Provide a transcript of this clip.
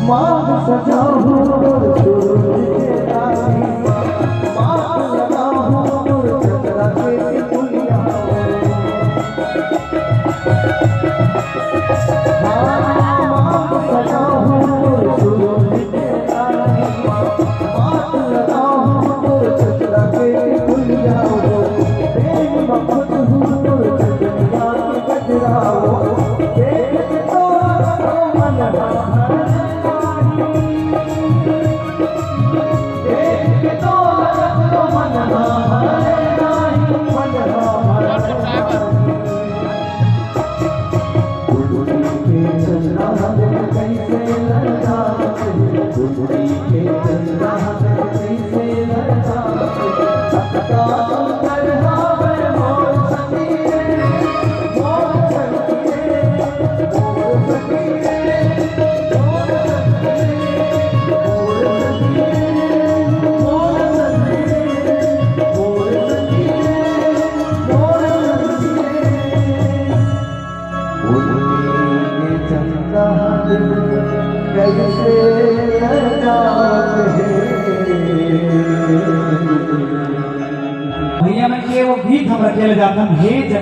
मांग सजाऊं सूरज के तारे, मांग लगाऊं चंद्रा के पुलिया। मांग सजाऊं सूरज के तारे, मांग लगाऊं चंद्रा के पुलिया। प्रेम मखुद हूँ चंद्रिया के गजराओ, देख के तो मन भैया मैं वो गीत हम रखे जाता हे